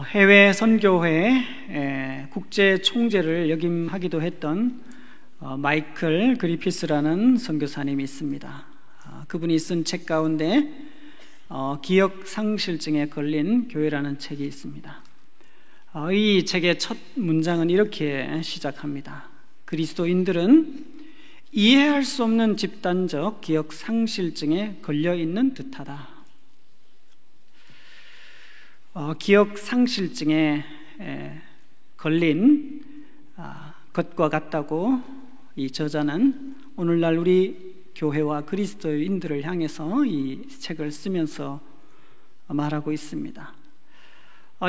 해외 선교회 국제 총재를 역임하기도 했던 마이클 그리피스라는 선교사님이 있습니다. 그분이 쓴 책 가운데 기억 상실증에 걸린 교회라는 책이 있습니다. 이 책의 첫 문장은 이렇게 시작합니다. 그리스도인들은 이해할 수 없는 집단적 기억 상실증에 걸려 있는 듯하다. 기억 상실증에 걸린 것과 같다고 이 저자는 오늘날 우리 교회와 그리스도인들을 향해서 이 책을 쓰면서 말하고 있습니다.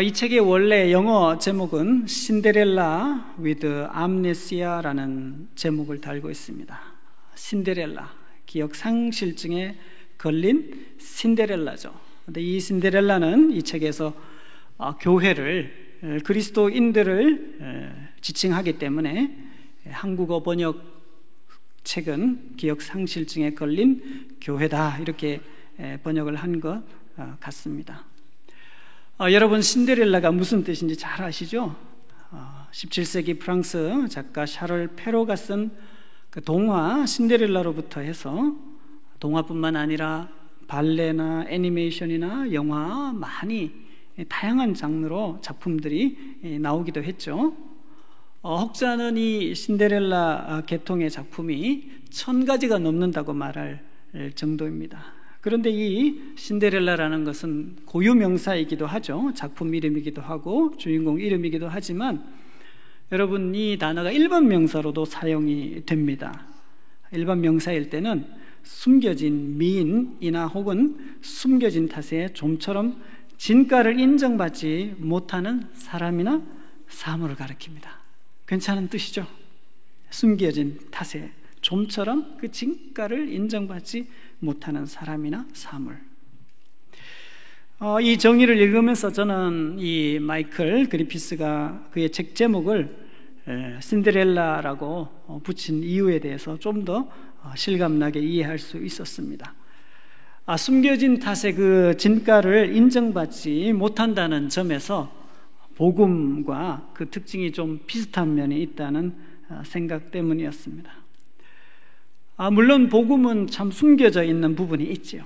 이 책의 원래 영어 제목은 신데렐라 with amnesia라는 제목을 달고 있습니다. 신데렐라, 기억 상실증에 걸린 신데렐라죠. 근데 이 신데렐라는 이 책에서 교회를, 그리스도인들을 지칭하기 때문에 한국어 번역 책은 기억 상실증에 걸린 교회다, 이렇게 번역을 한 것 같습니다. 여러분, 신데렐라가 무슨 뜻인지 잘 아시죠? 17세기 프랑스 작가 샤를 페로가 쓴 그 동화 신데렐라로부터 해서 동화뿐만 아니라 발레나 애니메이션이나 영화, 많이 다양한 장르로 작품들이 나오기도 했죠. 혹자는 이 신데렐라 계통의 작품이 1000가지가 넘는다고 말할 정도입니다. 그런데 이 신데렐라라는 것은 고유명사이기도 하죠. 작품 이름이기도 하고 주인공 이름이기도 하지만 여러분, 이 단어가 일반 명사로도 사용이 됩니다. 일반 명사일 때는 숨겨진 미인이나 혹은 숨겨진 탓에 좀처럼 진가를 인정받지 못하는 사람이나 사물을 가리킵니다. 괜찮은 뜻이죠? 숨겨진 탓에 좀처럼 그 진가를 인정받지 못하는 사람이나 사물. 이 정의를 읽으면서 저는 이 마이클 그리피스가 그의 책 제목을 신데렐라라고 붙인 이유에 대해서 좀 더 실감나게 이해할 수 있었습니다. 숨겨진 탓에 그 진가를 인정받지 못한다는 점에서 복음과 그 특징이 좀 비슷한 면이 있다는 생각 때문이었습니다. 물론 복음은 참 숨겨져 있는 부분이 있지요.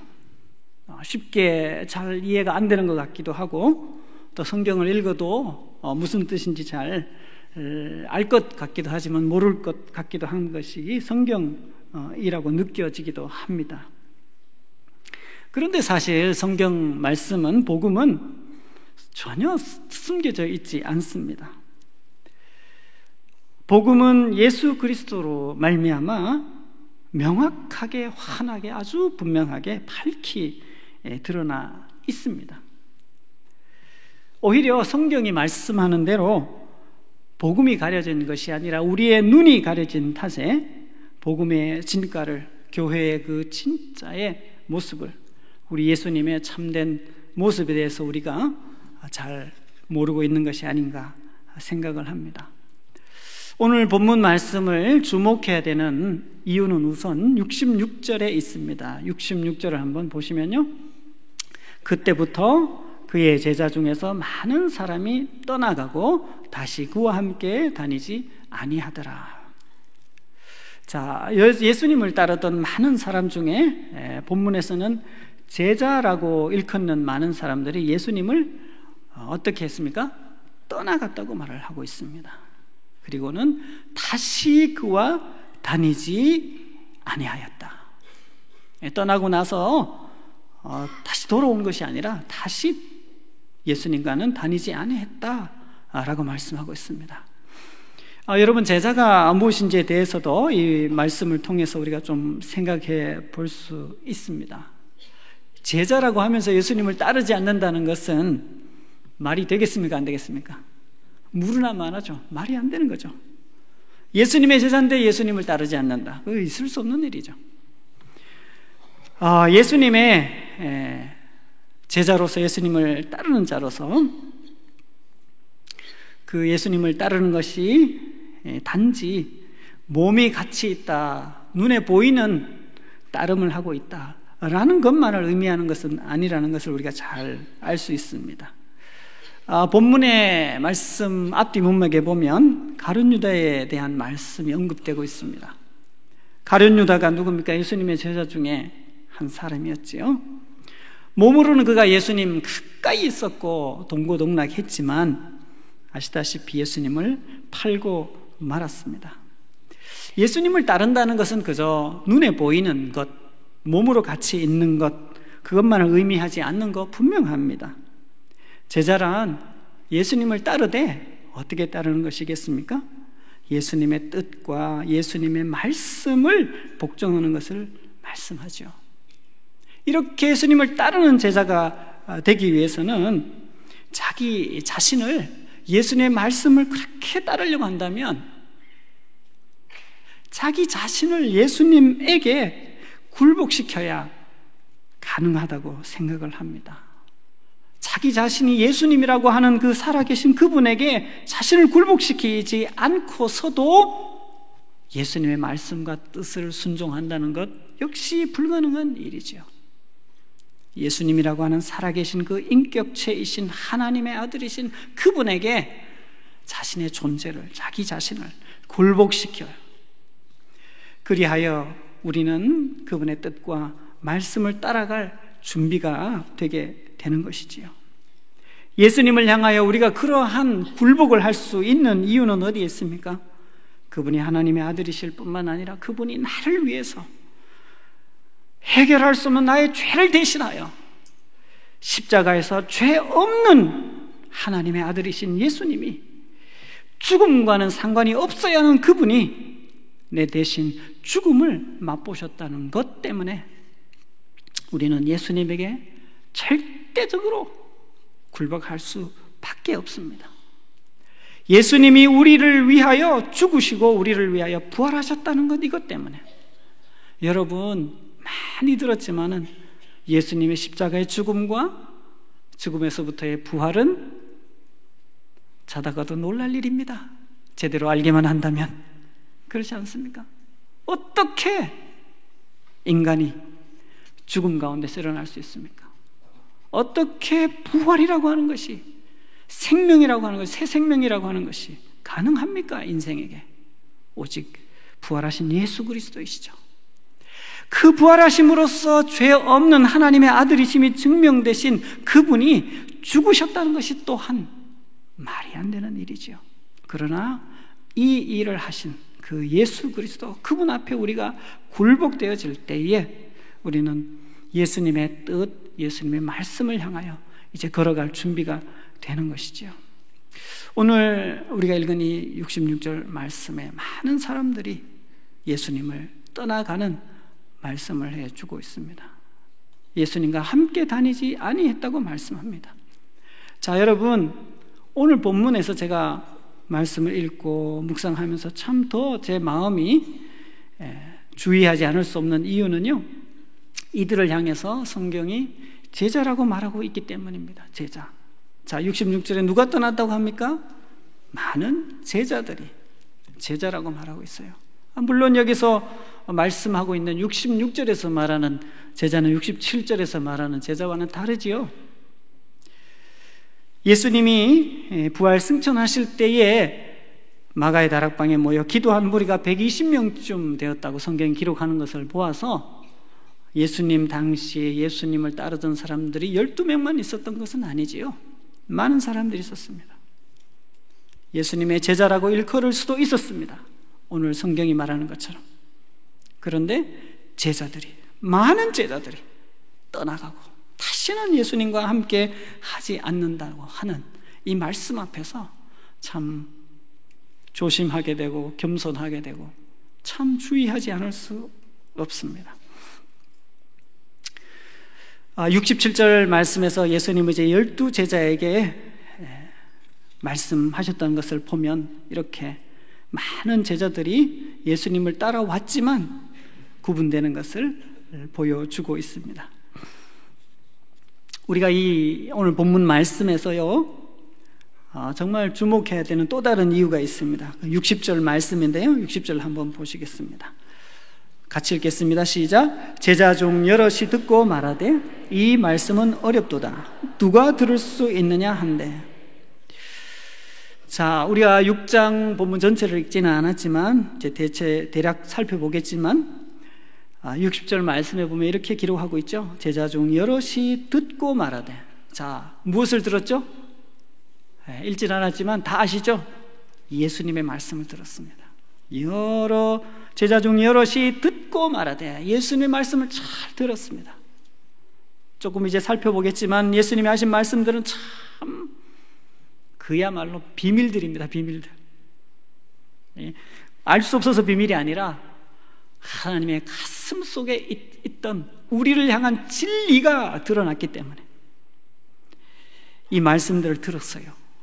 쉽게 잘 이해가 안 되는 것 같기도 하고, 또 성경을 읽어도 무슨 뜻인지 잘 알 것 같기도 하지만 모를 것 같기도 한 것이 성경이라고 느껴지기도 합니다. 그런데 사실 성경 말씀은, 복음은 전혀 숨겨져 있지 않습니다. 복음은 예수 그리스도로 말미암아 명확하게, 환하게, 아주 분명하게 밝히 드러나 있습니다. 오히려 성경이 말씀하는 대로 복음이 가려진 것이 아니라 우리의 눈이 가려진 탓에 복음의 진가를, 교회의 그 진짜의 모습을, 우리 예수님의 참된 모습에 대해서 우리가 잘 모르고 있는 것이 아닌가 생각을 합니다. 오늘 본문 말씀을 주목해야 되는 이유는 우선 66절에 있습니다. 66절을 한번 보시면요, 그때부터 그의 제자 중에서 많은 사람이 떠나가고 다시 그와 함께 다니지 아니하더라. 자, 예수님을 따르던 많은 사람 중에 본문에서는 제자라고 일컫는 많은 사람들이 예수님을 어떻게 했습니까? 떠나갔다고 말을 하고 있습니다. 그리고는 다시 그와 다니지 아니하였다. 떠나고 나서 다시 돌아온 것이 아니라 다시 예수님과는 다니지 아니했다라고 말씀하고 있습니다. 여러분, 제자가 무엇인지에 대해서도 이 말씀을 통해서 우리가 좀 생각해 볼 수 있습니다. 제자라고 하면서 예수님을 따르지 않는다는 것은 말이 되겠습니까? 안 되겠습니까? 물으나 마나죠. 말이 안 되는 거죠. 예수님의 제자인데 예수님을 따르지 않는다. 그거 있을 수 없는 일이죠. 예수님의 제자로서, 예수님을 따르는 자로서 그 예수님을 따르는 것이 단지 몸이 같이 있다, 눈에 보이는 따름을 하고 있다라는 것만을 의미하는 것은 아니라는 것을 우리가 잘 알 수 있습니다. 본문의 말씀 앞뒤 문맥에 보면 가룟 유다에 대한 말씀이 언급되고 있습니다. 가룟 유다가 누굽니까? 예수님의 제자 중에 한 사람이었지요. 몸으로는 그가 예수님 가까이 있었고 동고동락했지만 아시다시피 예수님을 팔고 말았습니다. 예수님을 따른다는 것은 그저 눈에 보이는 것, 몸으로 같이 있는 것, 그것만을 의미하지 않는 것 분명합니다. 제자란 예수님을 따르되 어떻게 따르는 것이겠습니까? 예수님의 뜻과 예수님의 말씀을 복종하는 것을 말씀하죠. 이렇게 예수님을 따르는 제자가 되기 위해서는 자기 자신을 예수님의 말씀을 그렇게 따르려고 한다면 자기 자신을 예수님에게 굴복시켜야 가능하다고 생각을 합니다. 자기 자신이 예수님이라고 하는 그 살아계신 그분에게 자신을 굴복시키지 않고서도 예수님의 말씀과 뜻을 순종한다는 것 역시 불가능한 일이죠. 예수님이라고 하는 살아계신 그 인격체이신 하나님의 아들이신 그분에게 자신의 존재를, 자기 자신을 굴복시켜요. 그리하여 우리는 그분의 뜻과 말씀을 따라갈 준비가 되게 되는 것이지요. 예수님을 향하여 우리가 그러한 굴복을 할 수 있는 이유는 어디에 있습니까? 그분이 하나님의 아들이실 뿐만 아니라 그분이 나를 위해서 해결할 수 없는 나의 죄를 대신하여 십자가에서 죄 없는 하나님의 아들이신 예수님이 죽음과는 상관이 없어야 하는 그분이 내 대신 죽음을 맛보셨다는 것 때문에 우리는 예수님에게 절대적으로 굴복할 수밖에 없습니다. 예수님이 우리를 위하여 죽으시고 우리를 위하여 부활하셨다는 것, 이것 때문에. 여러분 많이 들었지만은 예수님의 십자가의 죽음과 죽음에서부터의 부활은 자다가도 놀랄 일입니다. 제대로 알게만 한다면. 그렇지 않습니까? 어떻게 인간이 죽음 가운데서 일어날 수 있습니까? 어떻게 부활이라고 하는 것이, 생명이라고 하는 것이, 새 생명이라고 하는 것이 가능합니까? 인생에게. 오직 부활하신 예수 그리스도이시죠. 그 부활하심으로써 죄 없는 하나님의 아들이심이 증명되신 그분이 죽으셨다는 것이 또한 말이 안 되는 일이죠. 그러나 이 일을 하신 그 예수 그리스도, 그분 앞에 우리가 굴복되어질 때에 우리는 예수님의 뜻, 예수님의 말씀을 향하여 이제 걸어갈 준비가 되는 것이죠. 오늘 우리가 읽은 이 66절 말씀에 많은 사람들이 예수님을 떠나가는 말씀을 해주고 있습니다. 예수님과 함께 다니지 아니했다고 말씀합니다. 자, 여러분, 오늘 본문에서 제가 말씀을 읽고 묵상하면서 참 더 제 마음이 주의하지 않을 수 없는 이유는요, 이들을 향해서 성경이 제자라고 말하고 있기 때문입니다. 제자. 자, 66절에 누가 떠났다고 합니까? 많은 제자들이 제자라고 말하고 있어요. 물론 여기서 말씀하고 있는 66절에서 말하는 제자는 67절에서 말하는 제자와는 다르지요. 예수님이 부활 승천하실 때에 마가의 다락방에 모여 기도한 무리가 120명쯤 되었다고 성경이 기록하는 것을 보아서 예수님 당시에 예수님을 따르던 사람들이 12명만 있었던 것은 아니지요. 많은 사람들이 있었습니다. 예수님의 제자라고 일컬을 수도 있었습니다. 오늘 성경이 말하는 것처럼. 그런데 제자들이, 많은 제자들이 떠나가고 다시는 예수님과 함께 하지 않는다고 하는 이 말씀 앞에서 참 조심하게 되고 겸손하게 되고 참 주의하지 않을 수 없습니다. 67절 말씀에서 예수님은 이제 12제자에게 말씀하셨던 것을 보면 이렇게 많은 제자들이 예수님을 따라왔지만 구분되는 것을 보여주고 있습니다. 우리가 이 오늘 본문 말씀에서요, 정말 주목해야 되는 또 다른 이유가 있습니다. 60절 말씀인데요, 60절 한번 보시겠습니다. 같이 읽겠습니다. 시작. 제자 중 여럿이 듣고 말하되 이 말씀은 어렵도다. 누가 들을 수 있느냐 한데 자, 우리가 6장 본문 전체를 읽지는 않았지만 이제 대략 살펴보겠지만 60절 말씀에 보면 이렇게 기록하고 있죠. 제자 중 여럿이 듣고 말하되. 자, 무엇을 들었죠? 읽진 않았지만 다 아시죠? 예수님의 말씀을 들었습니다. 제자 중 여럿이 듣고 말하되 예수님의 말씀을 잘 들었습니다. 조금 이제 살펴보겠지만 예수님이 하신 말씀들은 참 그야말로 비밀들입니다. 비밀들. 알 수 없어서 비밀이 아니라 하나님의 가슴 속에 있던 우리를 향한 진리가 드러났기 때문에 이 말씀들을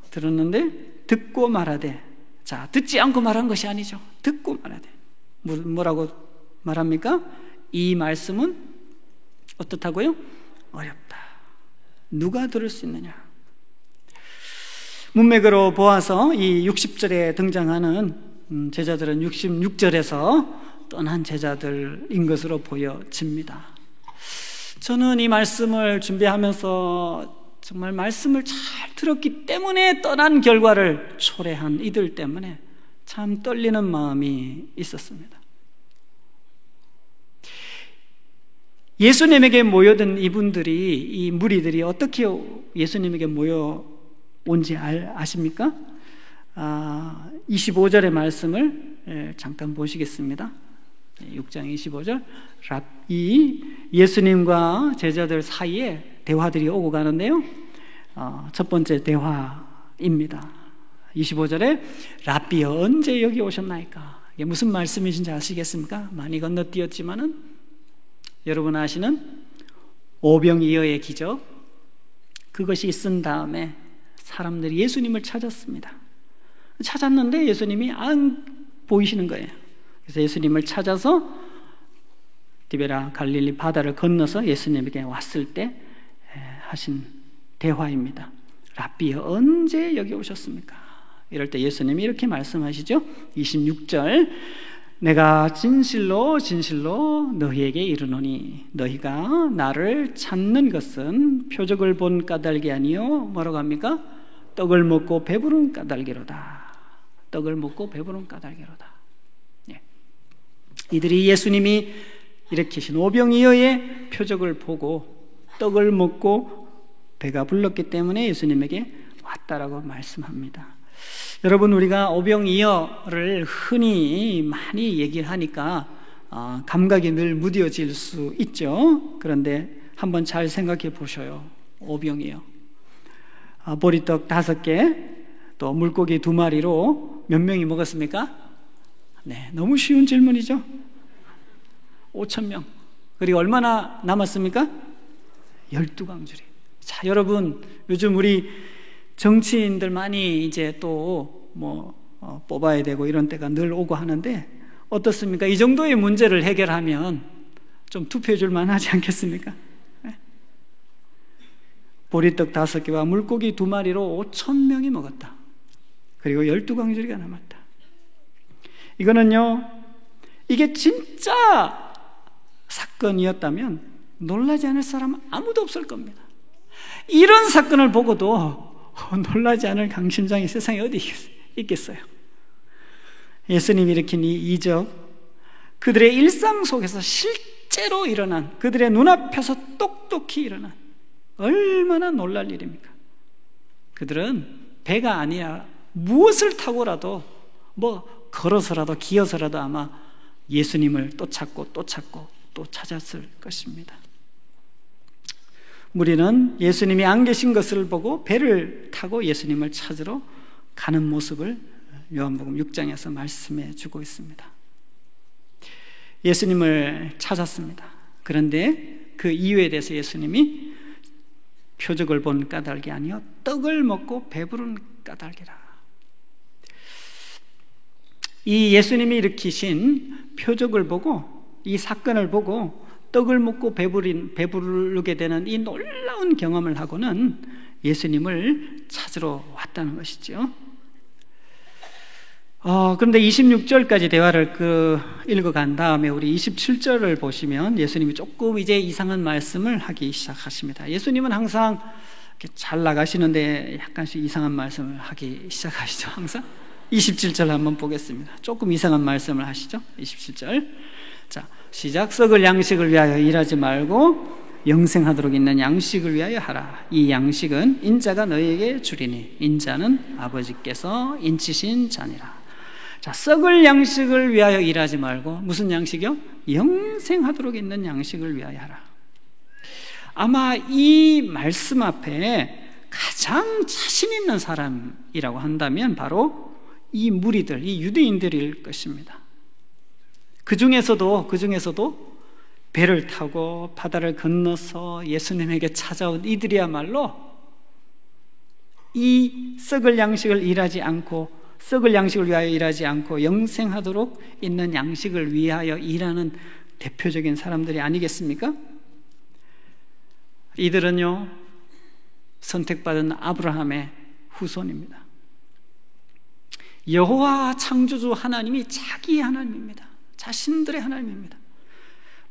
들었는데 듣고 말하되. 자, 듣지 않고 말한 것이 아니죠. 듣고 말하되. 뭐라고 말합니까? 이 말씀은 어떻다고요? 어렵다. 누가 들을 수 있느냐? 문맥으로 보아서 이 60절에 등장하는 제자들은 66절에서 떠난 제자들인 것으로 보여집니다. 저는 이 말씀을 준비하면서 정말 말씀을 잘 들었기 때문에 떠난 결과를 초래한 이들 때문에 참 떨리는 마음이 있었습니다. 예수님에게 모여든 이분들이, 이 무리들이 어떻게 예수님에게 모여온지 아십니까? 25절의 말씀을 잠깐 보시겠습니다. 6장 25절. 이 예수님과 제자들 사이에 대화들이 오고 가는데요. 첫 번째 대화입니다. 25절에 랍비여 언제 여기 오셨나이까? 이게 무슨 말씀이신지 아시겠습니까? 많이 건너뛰었지만은 여러분 아시는 오병이어의 기적, 그것이 있은 다음에 사람들이 예수님을 찾았습니다. 찾았는데 예수님이 안 보이시는 거예요. 그래서 예수님을 찾아서 디베라 갈릴리 바다를 건너서 예수님에게 왔을 때 하신 대화입니다. 랍비여 언제 여기 오셨습니까? 이럴 때 예수님이 이렇게 말씀하시죠. 26절. 내가 진실로 진실로 너희에게 이르노니 너희가 나를 찾는 것은 표적을 본 까닭이 아니요 뭐라고 합니까? 떡을 먹고 배부른 까닭이로다. 떡을 먹고 배부른 까닭이로다. 예. 이들이 예수님이 일으키신 오병이어의 표적을 보고 떡을 먹고 배가 불렀기 때문에 예수님에게 왔다라고 말씀합니다. 여러분, 우리가 오병이어를 흔히 많이 얘기를 하니까 감각이 늘 무뎌질 수 있죠. 그런데 한번 잘 생각해 보셔요. 오병이어, 보리떡 5개, 또 물고기 2마리로 몇 명이 먹었습니까? 네, 너무 쉬운 질문이죠. 5,000명. 그리고 얼마나 남았습니까? 12광주리. 자, 여러분, 요즘 우리 정치인들 많이 이제 또 뽑아야 되고 이런 때가 늘 오고 하는데 어떻습니까? 이 정도의 문제를 해결하면 좀 투표해 줄 만하지 않겠습니까? 네? 보리떡 5개와 물고기 2마리로 5,000명이 먹었다. 그리고 12광주리가 남았다. 이거는요, 이게 진짜 사건이었다면 놀라지 않을 사람은 아무도 없을 겁니다. 이런 사건을 보고도 놀라지 않을 강심장이 세상에 어디 있겠어요? 예수님이 일으킨 이 이적, 그들의 일상 속에서 실제로 일어난, 그들의 눈앞에서 똑똑히 일어난 얼마나 놀랄 일입니까? 그들은 배가 아니라 무엇을 타고라도 걸어서라도 기어서라도 아마 예수님을 또 찾고 또 찾고 또 찾았을 것입니다. 무리는 예수님이 안 계신 것을 보고 배를 타고 예수님을 찾으러 가는 모습을 요한복음 6장에서 말씀해 주고 있습니다. 예수님을 찾았습니다. 그런데 그 이유에 대해서 예수님이 표적을 본 까닭이 아니요 떡을 먹고 배부른 까닭이라. 이 예수님이 일으키신 표적을 보고, 이 사건을 보고 떡을 먹고 배부르게 되는 이 놀라운 경험을 하고는 예수님을 찾으러 왔다는 것이죠. 그런데 26절까지 대화를 읽어간 다음에 우리 27절을 보시면 예수님이 조금 이제 이상한 말씀을 하기 시작하십니다. 예수님은 항상 이렇게 잘 나가시는데 약간씩 이상한 말씀을 하기 시작하시죠. 항상 27절 한번 보겠습니다. 조금 이상한 말씀을 하시죠. 27절. 자, 시작. 썩을 양식을 위하여 일하지 말고 영생하도록 있는 양식을 위하여 하라. 이 양식은 인자가 너희에게 주리니 인자는 아버지께서 인치신 자니라. 자, 썩을 양식을 위하여 일하지 말고 무슨 양식이요? 영생하도록 있는 양식을 위하여 하라. 아마 이 말씀 앞에 가장 자신 있는 사람이라고 한다면 바로 이 무리들, 이 유대인들일 것입니다. 그 중에서도 배를 타고 바다를 건너서 예수님에게 찾아온 이들이야말로 이 썩을 양식을 위하여 일하지 않고 영생하도록 있는 양식을 위하여 일하는 대표적인 사람들이 아니겠습니까? 이들은요, 선택받은 아브라함의 후손입니다. 여호와 창조주 하나님이 자기의 하나님입니다. 자신들의 하나님입니다.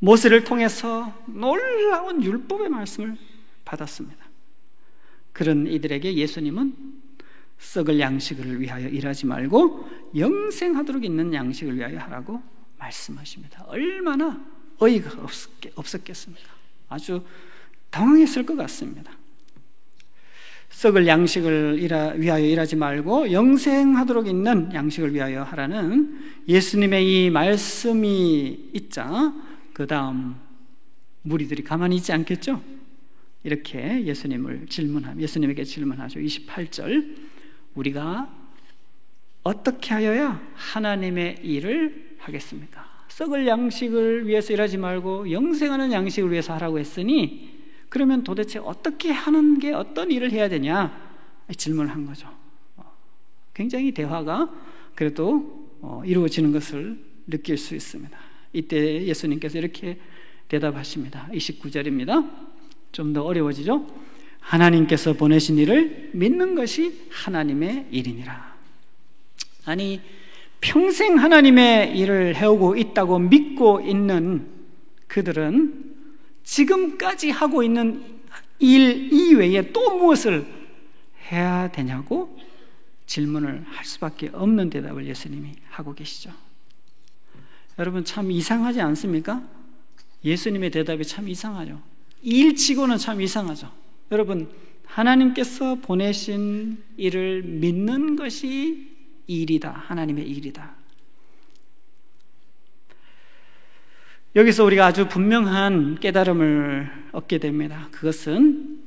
모세를 통해서 놀라운 율법의 말씀을 받았습니다. 그런 이들에게 예수님은 썩을 양식을 위하여 일하지 말고 영생하도록 있는 양식을 위하여 하라고 말씀하십니다. 얼마나 어이가 없었겠습니까? 아주 당황했을 것 같습니다. 썩을 양식을 위하여 일하지 말고 영생하도록 있는 양식을 위하여 하라는 예수님의 이 말씀이 있자 그 다음 무리들이 가만히 있지 않겠죠? 이렇게 예수님에게 질문하죠. 28절. 우리가 어떻게 하여야 하나님의 일을 하겠습니까? 썩을 양식을 위해서 일하지 말고 영생하는 양식을 위해서 하라고 했으니 그러면 도대체 어떻게 하는 게 어떤 일을 해야 되냐? 질문을 한 거죠. 굉장히 대화가 그래도 이루어지는 것을 느낄 수 있습니다. 이때 예수님께서 이렇게 대답하십니다. 29절입니다. 좀 더 어려워지죠? 하나님께서 보내신 일을 믿는 것이 하나님의 일이니라. 아니, 평생 하나님의 일을 해오고 있다고 믿고 있는 그들은 지금까지 하고 있는 일 이외에 또 무엇을 해야 되냐고 질문을 할 수밖에 없는 대답을 예수님이 하고 계시죠. 여러분, 참 이상하지 않습니까? 예수님의 대답이 참 이상하죠. 일치고는 참 이상하죠. 여러분, 하나님께서 보내신 일을 믿는 것이 일이다. 하나님의 일이다. 여기서 우리가 아주 분명한 깨달음을 얻게 됩니다. 그것은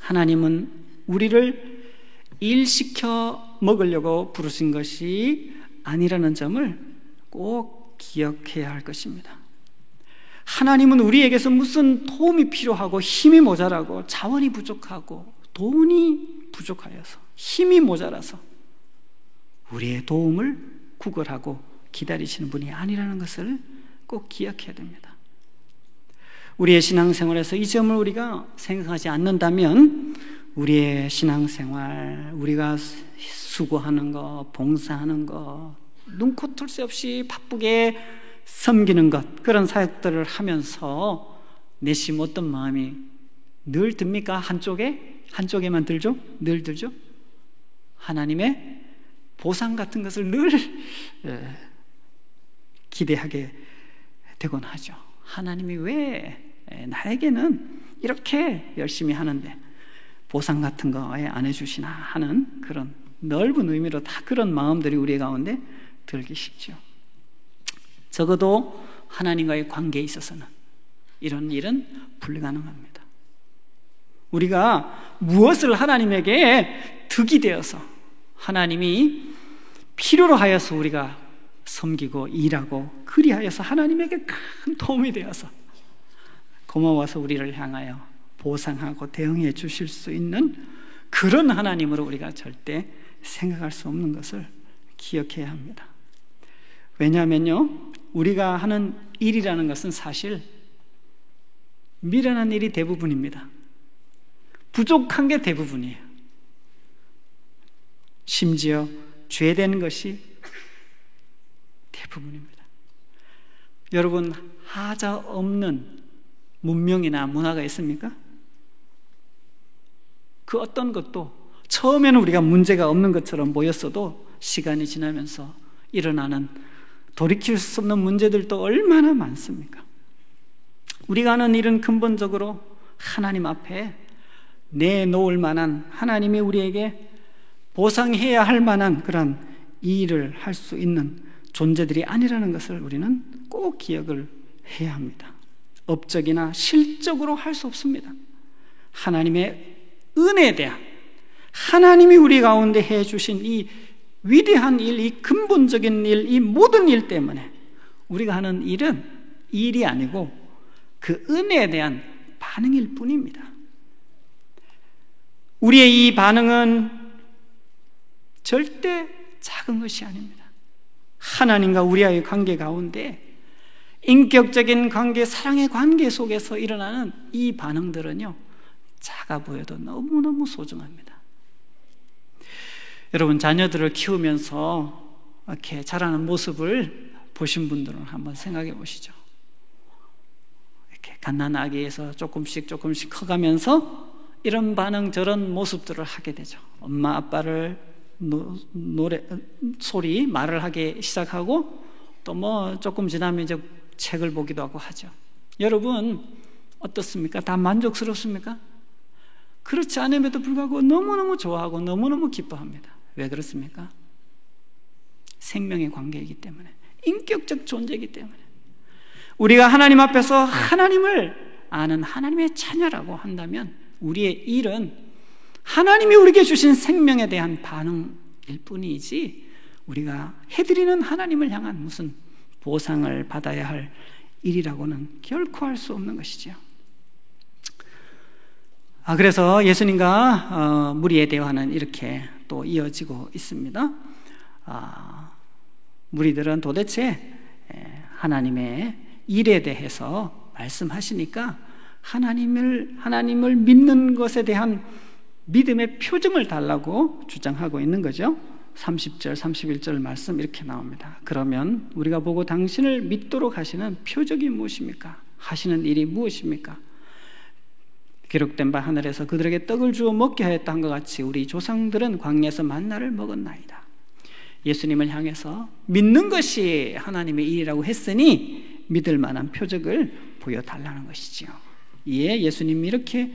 하나님은 우리를 일시켜 먹으려고 부르신 것이 아니라는 점을 꼭 기억해야 할 것입니다. 하나님은 우리에게서 무슨 도움이 필요하고 힘이 모자라고 자원이 부족하고 돈이 부족하여서 힘이 모자라서 우리의 도움을 구걸하고 기다리시는 분이 아니라는 것을 꼭 기억해야 됩니다. 우리의 신앙생활에서 이 점을 우리가 생각하지 않는다면 우리의 신앙생활, 우리가 수고하는 거, 봉사하는 거, 눈코 뜰 새 없이 바쁘게 섬기는 것, 그런 사역들을 하면서 내심 어떤 마음이 늘 듭니까? 한쪽에만 들죠? 늘 들죠? 하나님의 보상 같은 것을 늘 기대하게 되곤 하죠. 하나님이 왜 나에게는 이렇게 열심히 하는데 보상 같은 거 왜 안 해주시나 하는 그런 넓은 의미로 다 그런 마음들이 우리 가운데 들기 쉽죠. 적어도 하나님과의 관계에 있어서는 이런 일은 불가능합니다. 우리가 무엇을 하나님에게 득이 되어서 하나님이 필요로 하여서 우리가 섬기고 일하고 그리하여서 하나님에게 큰 도움이 되어서 고마워서 우리를 향하여 보상하고 대응해 주실 수 있는 그런 하나님으로 우리가 절대 생각할 수 없는 것을 기억해야 합니다. 왜냐하면요, 우리가 하는 일이라는 것은 사실 미련한 일이 대부분입니다. 부족한 게 대부분이에요. 심지어 죄된 것이 대부분입니다. 여러분, 하자 없는 문명이나 문화가 있습니까? 그 어떤 것도 처음에는 우리가 문제가 없는 것처럼 보였어도 시간이 지나면서 일어나는 돌이킬 수 없는 문제들도 얼마나 많습니까? 우리가 하는 일은 근본적으로 하나님 앞에 내놓을 만한, 하나님이 우리에게 보상해야 할 만한 그런 일을 할 수 있는 존재들이 아니라는 것을 우리는 꼭 기억을 해야 합니다. 업적이나 실적으로 할 수 없습니다. 하나님의 은혜에 대한, 하나님이 우리 가운데 해주신 이 위대한 일, 이 근본적인 일, 이 모든 일 때문에 우리가 하는 일은 일이 아니고 그 은혜에 대한 반응일 뿐입니다. 우리의 이 반응은 절대 작은 것이 아닙니다. 하나님과 우리와의 관계 가운데, 인격적인 관계, 사랑의 관계 속에서 일어나는 이 반응들은요, 작아 보여도 너무너무 소중합니다. 여러분, 자녀들을 키우면서 이렇게 자라는 모습을 보신 분들은 한번 생각해 보시죠. 이렇게 갓난아기에서 조금씩 커가면서 이런 반응, 저런 모습들을 하게 되죠. 엄마 아빠를 말을 하기 시작하고, 또 뭐 조금 지나면 이제 책을 보기도 하고 하죠. 여러분 어떻습니까? 다 만족스럽습니까? 그렇지 않음에도 불구하고 너무너무 좋아하고 너무너무 기뻐합니다. 왜 그렇습니까? 생명의 관계이기 때문에, 인격적 존재이기 때문에. 우리가 하나님 앞에서 하나님을 아는 하나님의 자녀라고 한다면 우리의 일은 하나님이 우리에게 주신 생명에 대한 반응일 뿐이지, 우리가 해드리는 하나님을 향한 무슨 보상을 받아야 할 일이라고는 결코 할 수 없는 것이죠. 그래서 예수님과 무리의 대화는 이렇게 또 이어지고 있습니다. 무리들은 도대체 하나님의 일에 대해서 말씀하시니까 하나님을 믿는 것에 대한 믿음의 표정을 달라고 주장하고 있는 거죠. 30절, 31절 말씀 이렇게 나옵니다. 그러면 우리가 보고 당신을 믿도록 하시는 표적이 무엇입니까? 하시는 일이 무엇입니까? 기록된 바 하늘에서 그들에게 떡을 주어 먹게 하였다 한 것 같이 우리 조상들은 광야에서 만나를 먹었나이다. 예수님을 향해서 믿는 것이 하나님의 일이라고 했으니 믿을 만한 표적을 보여달라는 것이지요. 이에 예수님이 이렇게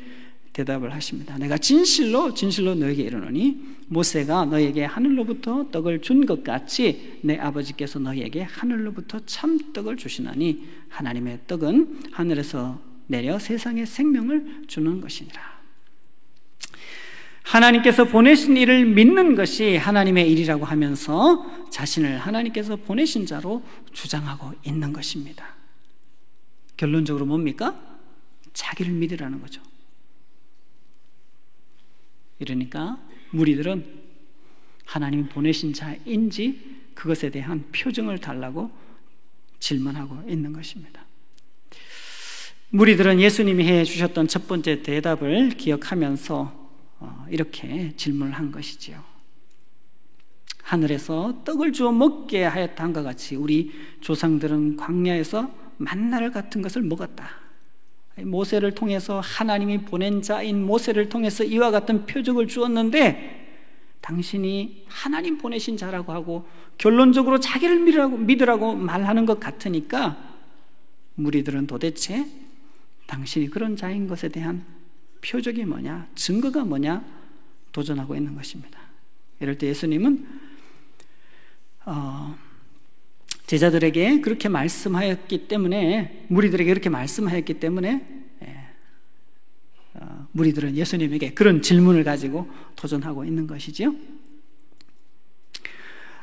대답을 하십니다. 내가 진실로 너에게 이르노니 모세가 너에게 하늘로부터 떡을 준 것 같이 내 아버지께서 너에게 하늘로부터 참떡을 주시나니 하나님의 떡은 하늘에서 내려 세상에 생명을 주는 것이니라. 하나님께서 보내신 일을 믿는 것이 하나님의 일이라고 하면서 자신을 하나님께서 보내신 자로 주장하고 있는 것입니다. 결론적으로 뭡니까? 자기를 믿으라는 거죠. 이러니까 무리들은 하나님이 보내신 자인지 그것에 대한 표정을 달라고 질문하고 있는 것입니다. 무리들은 예수님이 해주셨던 첫 번째 대답을 기억하면서 이렇게 질문을 한 것이지요. 하늘에서 떡을 주어 먹게 하였다 한 것 같이 우리 조상들은 광야에서 만나를 같은 것을 먹었다. 모세를 통해서, 하나님이 보낸 자인 모세를 통해서 이와 같은 표적을 주었는데 당신이 하나님 보내신 자라고 하고 결론적으로 자기를 믿으라고 말하는 것 같으니까 무리들은 도대체 당신이 그런 자인 것에 대한 표적이 뭐냐, 증거가 뭐냐 도전하고 있는 것입니다. 이럴 때 예수님은 제자들에게 그렇게 말씀하였기 때문에, 무리들에게 그렇게 말씀하였기 때문에 무리들은 예수님에게 그런 질문을 가지고 도전하고 있는 것이지요.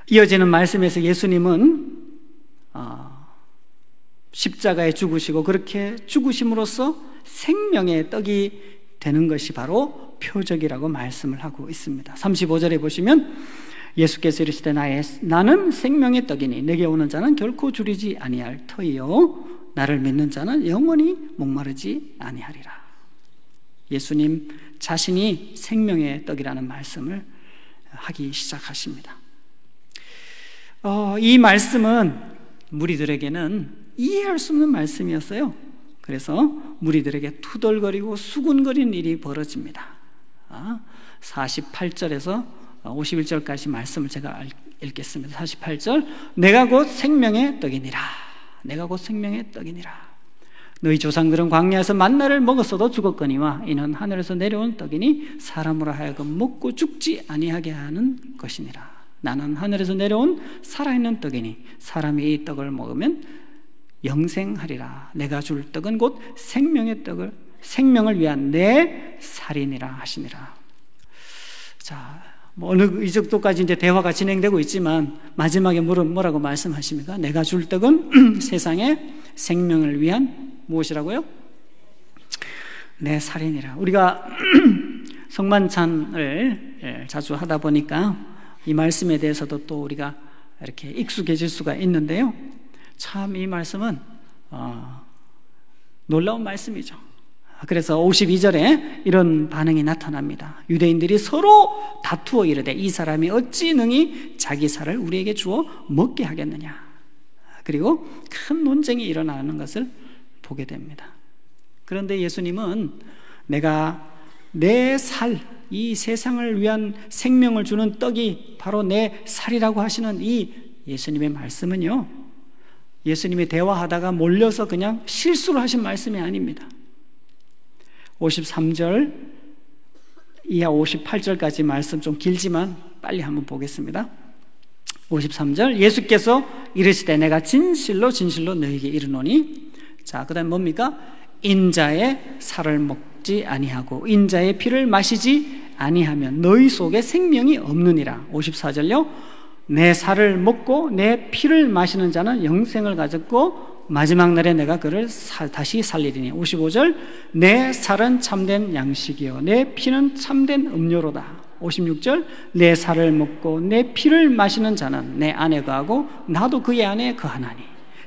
이어지는 말씀에서 예수님은 십자가에 죽으시고 그렇게 죽으심으로써 생명의 떡이 되는 것이 바로 표적이라고 말씀을 하고 있습니다. 35절에 보시면 예수께서 이르시되 나는 생명의 떡이니 내게 오는 자는 결코 줄이지 아니할 터이요 나를 믿는 자는 영원히 목마르지 아니하리라. 예수님 자신이 생명의 떡이라는 말씀을 하기 시작하십니다. 이 말씀은 무리들에게는 이해할 수 없는 말씀이었어요. 그래서 무리들에게 투덜거리고 수군거리는 일이 벌어집니다. 48절에서 51절까지 말씀을 제가 읽겠습니다. 48절, 내가 곧 생명의 떡이니라. 내가 곧 생명의 떡이니라. 너희 조상들은 광야에서 만나를 먹었어도 죽었거니와 이는 하늘에서 내려온 떡이니 사람으로 하여금 먹고 죽지 아니하게 하는 것이니라. 나는 하늘에서 내려온 살아있는 떡이니 사람이 이 떡을 먹으면 영생하리라. 내가 줄 떡은 곧 생명의 떡을 생명을 위한 내 살이니라 하시니라. 자, 어느 이 정도까지 이제 대화가 진행되고 있지만 마지막에 뭐라고 말씀하십니까? 내가 줄 떡은 세상의 생명을 위한 무엇이라고요? 내 살이니라. 우리가 성만찬을 자주 하다 보니까 이 말씀에 대해서도 또 우리가 이렇게 익숙해질 수가 있는데요. 참 이 말씀은 놀라운 말씀이죠. 그래서 52절에 이런 반응이 나타납니다. 유대인들이 서로 다투어 이르되 이 사람이 어찌 능히 자기 살을 우리에게 주어 먹게 하겠느냐. 그리고 큰 논쟁이 일어나는 것을 보게 됩니다. 그런데 예수님은 내가 내 살, 이 세상을 위한 생명을 주는 떡이 바로 내 살이라고 하시는 이 예수님의 말씀은요, 예수님이 대화하다가 몰려서 그냥 실수를 하신 말씀이 아닙니다. 53절 이하 58절까지 말씀 좀 길지만 빨리 한번 보겠습니다. 53절, 예수께서 이르시되 내가 진실로 진실로 너희에게 이르노니, 자, 그 다음 뭡니까? 인자의 살을 먹지 아니하고 인자의 피를 마시지 아니하면 너희 속에 생명이 없느니라. 54절요, 내 살을 먹고 내 피를 마시는 자는 영생을 가졌고 마지막 날에 내가 그를 다시 살리리니. 55절, 내 살은 참된 양식이요 내 피는 참된 음료로다. 56절, 내 살을 먹고 내 피를 마시는 자는 내 안에 거하고 나도 그의 안에 거하나니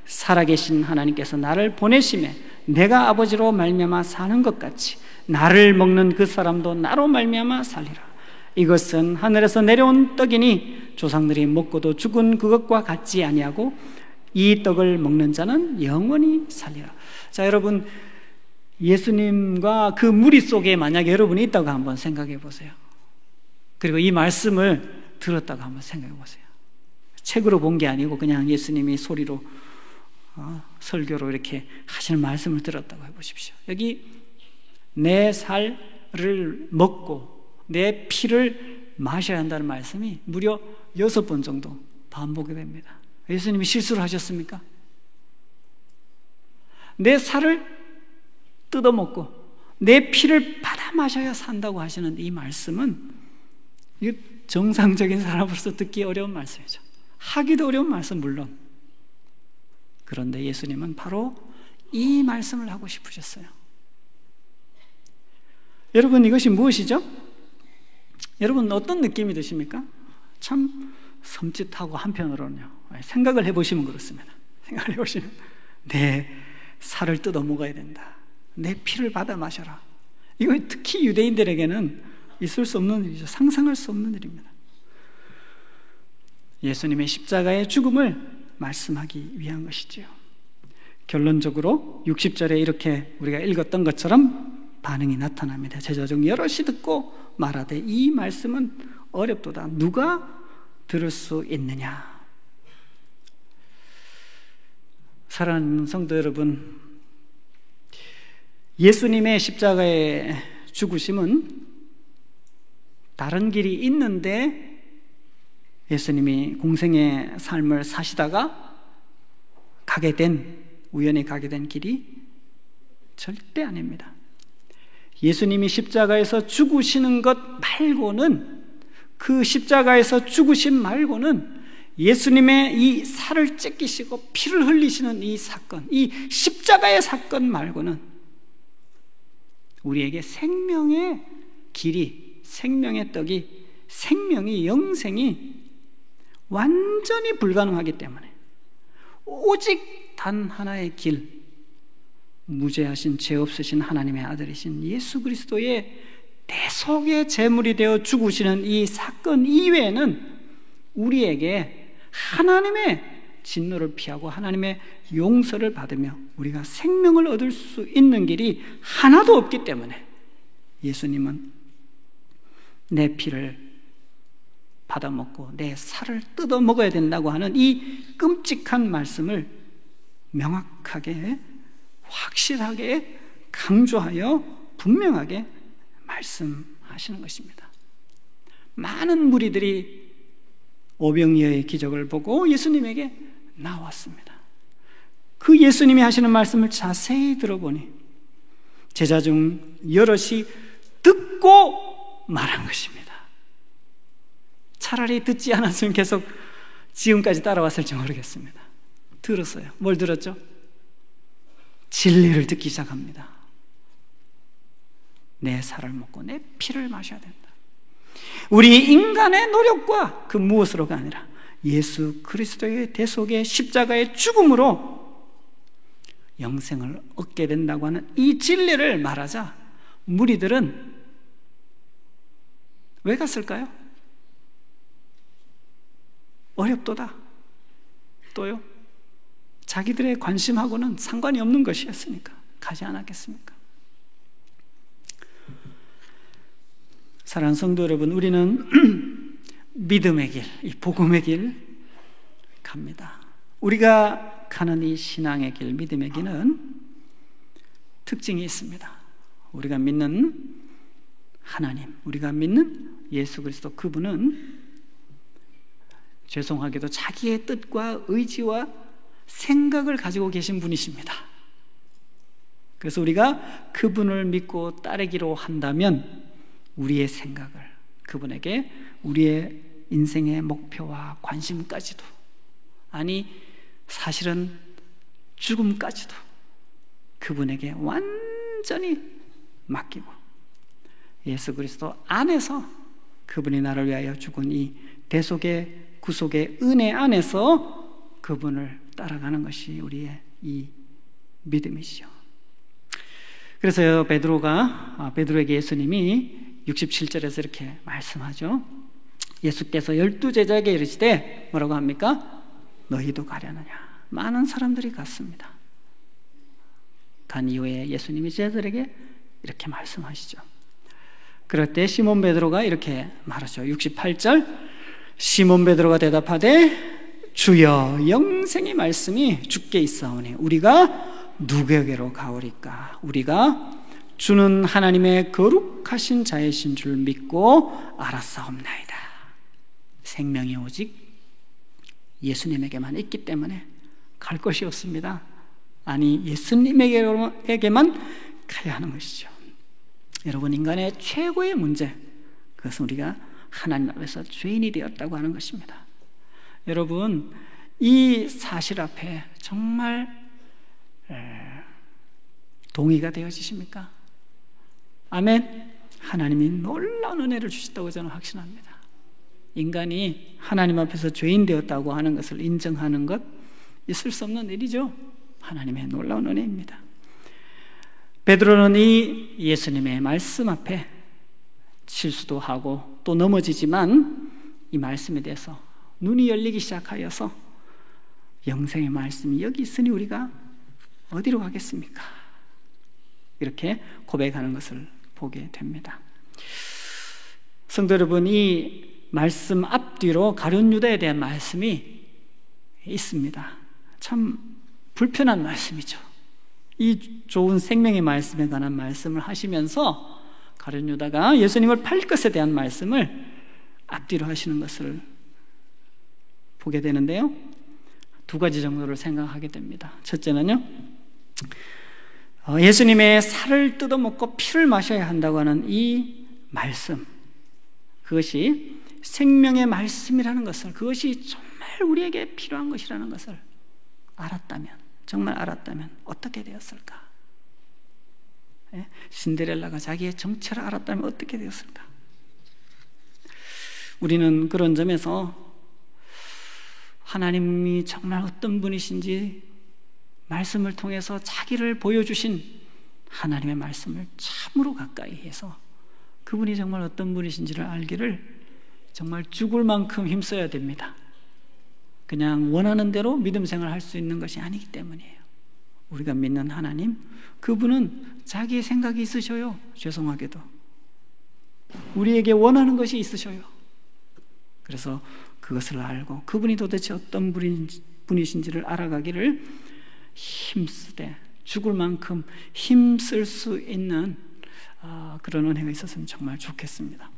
살아계신 하나님께서 나를 보내심에 내가 아버지로 말미암아 사는 것 같이 나를 먹는 그 사람도 나로 말미암아 살리라. 이것은 하늘에서 내려온 떡이니 조상들이 먹고도 죽은 그것과 같지 아니하고 이 떡을 먹는 자는 영원히 살리라. 자, 여러분, 예수님과 그 무리 속에 만약에 여러분이 있다고 한번 생각해 보세요. 그리고 이 말씀을 들었다고 한번 생각해 보세요. 책으로 본 게 아니고 그냥 예수님이 소리로 설교로 이렇게 하시는 말씀을 들었다고 해보십시오. 여기 내 살을 먹고 내 피를 마셔야 한다는 말씀이 무려 6번 정도 반복이 됩니다. 예수님이 실수를 하셨습니까? 내 살을 뜯어먹고 내 피를 받아 마셔야 산다고 하시는 이 말씀은 정상적인 사람으로서 듣기 어려운 말씀이죠. 하기도 어려운 말씀 물론. 그런데 예수님은 바로 이 말씀을 하고 싶으셨어요. 여러분, 이것이 무엇이죠? 여러분, 어떤 느낌이 드십니까? 참 섬찟하고 한편으로는요, 생각을 해보시면 그렇습니다. 생각을 해보시면 내 살을 뜯어 먹어야 된다, 내 피를 받아 마셔라. 이거 특히 유대인들에게는 있을 수 없는 일이죠. 상상할 수 없는 일입니다. 예수님의 십자가의 죽음을 말씀하기 위한 것이지요. 결론적으로 60절에 이렇게 우리가 읽었던 것처럼 반응이 나타납니다. 제자 중 여럿이 듣고 말하되 이 말씀은 어렵도다. 누가 들을 수 있느냐. 사랑하는 성도 여러분, 예수님의 십자가의 죽으심은 다른 길이 있는데 예수님이 공생의 삶을 사시다가 우연히 가게 된 길이 절대 아닙니다. 예수님이 십자가에서 죽으시는 것 말고는, 그 십자가에서 죽으심 말고는 예수님의 이 살을 찢기시고 피를 흘리시는 이 사건, 이 십자가의 사건 말고는 우리에게 생명의 길이, 생명의 떡이, 생명이, 영생이 완전히 불가능하기 때문에 오직 단 하나의 길, 무죄하신 죄 없으신 하나님의 아들이신 예수 그리스도의 대속의 제물이 되어 죽으시는 이 사건 이외에는 우리에게 하나님의 진노를 피하고 하나님의 용서를 받으며 우리가 생명을 얻을 수 있는 길이 하나도 없기 때문에 예수님은 내 피를 받아먹고 내 살을 뜯어 먹어야 된다고 하는 이 끔찍한 말씀을 명확하게, 확실하게 강조하여 분명하게 말씀하시는 것입니다. 많은 무리들이 오병이어의 기적을 보고 예수님에게 나왔습니다. 그 예수님이 하시는 말씀을 자세히 들어보니 제자 중 여럿이 듣고 말한 것입니다. 차라리 듣지 않았으면 계속 지금까지 따라왔을지 모르겠습니다. 들었어요. 뭘 들었죠? 진리를 듣기 시작합니다. 내 살을 먹고 내 피를 마셔야 된다. 우리 인간의 노력과 그 무엇으로가 아니라 예수 그리스도의 대속의 십자가의 죽음으로 영생을 얻게 된다고 하는 이 진리를 말하자 무리들은 왜 갔을까요? 어렵도다. 또요? 자기들의 관심하고는 상관이 없는 것이었으니까 가지 않았겠습니까? 사랑하는 성도 여러분, 우리는 믿음의 길, 이 복음의 길 갑니다. 우리가 가는 이 신앙의 길, 믿음의 길은 특징이 있습니다. 우리가 믿는 하나님, 우리가 믿는 예수 그리스도, 그분은 죄송하게도 자기의 뜻과 의지와 생각을 가지고 계신 분이십니다. 그래서 우리가 그분을 믿고 따르기로 한다면 우리의 생각을 그분에게 우리의 인생의 목표와 관심까지도, 아니 사실은 죽음까지도 그분에게 완전히 맡기고 예수 그리스도 안에서 그분이 나를 위하여 죽은 이 대속의 구속의 은혜 안에서 그분을 따라가는 것이 우리의 이 믿음이시죠. 그래서 베드로에게 예수님이 67절에서 이렇게 말씀하죠. 예수께서 12제자에게 이르시되 뭐라고 합니까? 너희도 가려느냐. 많은 사람들이 갔습니다. 간 이후에 예수님이 제자들에게 이렇게 말씀하시죠. 그럴 때 시몬 베드로가 이렇게 말하죠. 68절, 시몬 베드로가 대답하되 주여, 영생의 말씀이 주께 있사오니 우리가 누구에게로 가오리까? 우리가 주는 하나님의 거룩하신 자이신 줄 믿고 알았사옵나이다. 생명이 오직 예수님에게만 있기 때문에 갈 것이 없습니다. 아니, 예수님에게만 가야 하는 것이죠. 여러분, 인간의 최고의 문제, 그것은 우리가 하나님 앞에서 죄인이 되었다고 하는 것입니다. 여러분, 이 사실 앞에 정말 동의가 되어지십니까? 아멘. 하나님이 놀라운 은혜를 주셨다고 저는 확신합니다. 인간이 하나님 앞에서 죄인 되었다고 하는 것을 인정하는 것, 있을 수 없는 일이죠. 하나님의 놀라운 은혜입니다. 베드로는 이 예수님의 말씀 앞에 실수도 하고 또 넘어지지만 이 말씀에 대해서 눈이 열리기 시작하여서 영생의 말씀이 여기 있으니 우리가 어디로 가겠습니까? 이렇게 고백하는 것을 보게 됩니다. 성도 여러분, 이 말씀 앞뒤로 가룟 유다에 대한 말씀이 있습니다. 참 불편한 말씀이죠. 이 좋은 생명의 말씀에 관한 말씀을 하시면서 가룟 유다가 예수님을 팔 것에 대한 말씀을 앞뒤로 하시는 것을 보게 되는데요, 두 가지 정도를 생각하게 됩니다. 첫째는요, 예수님의 살을 뜯어먹고 피를 마셔야 한다고 하는 이 말씀, 그것이 생명의 말씀이라는 것을, 그것이 정말 우리에게 필요한 것이라는 것을 알았다면, 정말 알았다면 어떻게 되었을까? 신데렐라가 자기의 정체를 알았다면 어떻게 되었을까? 우리는 그런 점에서 하나님이 정말 어떤 분이신지 말씀을 통해서 자기를 보여주신 하나님의 말씀을 참으로 가까이 해서 그분이 정말 어떤 분이신지를 알기를 정말 죽을 만큼 힘써야 됩니다. 그냥 원하는 대로 믿음 생활을 할 수 있는 것이 아니기 때문이에요. 우리가 믿는 하나님, 그분은 자기의 생각이 있으셔요. 죄송하게도 우리에게 원하는 것이 있으셔요. 그래서 그것을 알고 그분이 도대체 어떤 분이신지를 알아가기를 힘쓰되 죽을 만큼 힘쓸 수 있는 그런 은혜가 있었으면 정말 좋겠습니다.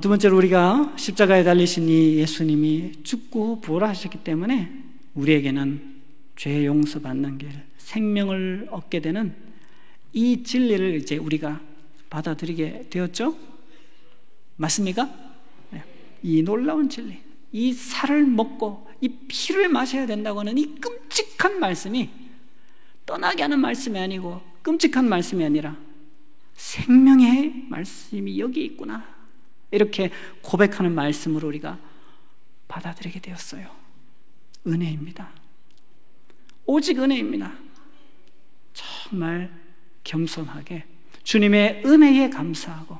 두 번째로 우리가 십자가에 달리신 이 예수님이 죽고 부활하셨기 때문에 우리에게는 죄 용서받는 길, 생명을 얻게 되는 이 진리를 이제 우리가 받아들이게 되었죠? 맞습니까? 네. 이 놀라운 진리, 이 살을 먹고 이 피를 마셔야 된다고 하는 이 끔찍한 말씀이 떠나게 하는 말씀이 아니고 끔찍한 말씀이 아니라 생명의 말씀이 여기 있구나, 이렇게 고백하는 말씀으로 우리가 받아들이게 되었어요. 은혜입니다. 오직 은혜입니다. 정말 겸손하게 주님의 은혜에 감사하고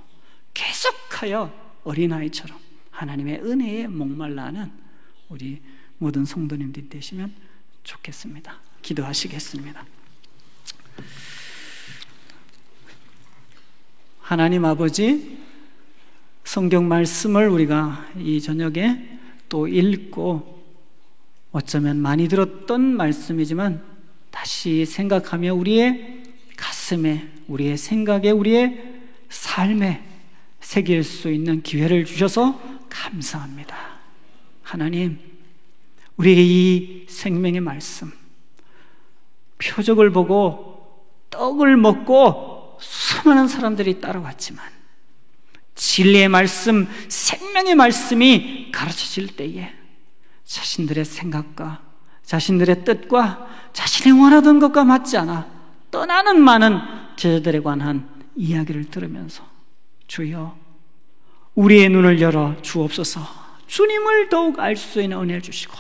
계속하여 어린아이처럼 하나님의 은혜에 목말라 하는 우리 모든 성도님들이 되시면 좋겠습니다. 기도하시겠습니다. 하나님 아버지, 성경 말씀을 우리가 이 저녁에 또 읽고 어쩌면 많이 들었던 말씀이지만 다시 생각하며 우리의 가슴에, 우리의 생각에, 우리의 삶에 새길 수 있는 기회를 주셔서 감사합니다. 하나님, 우리의 이 생명의 말씀, 표적을 보고 떡을 먹고 수많은 사람들이 따라왔지만 진리의 말씀, 생명의 말씀이 가르쳐질 때에 자신들의 생각과 자신들의 뜻과 자신이 원하던 것과 맞지 않아 떠나는 많은 제자들에 관한 이야기를 들으면서 주여, 우리의 눈을 열어 주옵소서. 주님을 더욱 알 수 있는 은혜를 주시고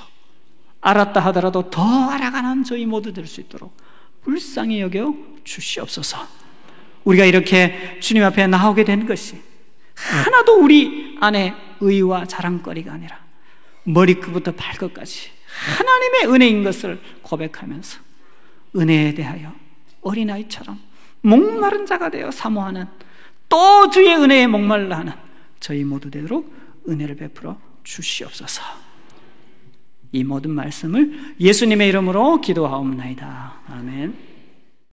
알았다 하더라도 더 알아가는 저희 모두 될 수 있도록 불쌍히 여겨 주시옵소서. 우리가 이렇게 주님 앞에 나오게 된 것이 하나도 우리 안에 의와 자랑거리가 아니라 머리끝부터 발끝까지 하나님의 은혜인 것을 고백하면서 은혜에 대하여 어린아이처럼 목마른 자가 되어 사모하는, 또 주의 은혜에 목말라 하는 저희 모두 되도록 은혜를 베풀어 주시옵소서. 이 모든 말씀을 예수님의 이름으로 기도하옵나이다. 아멘.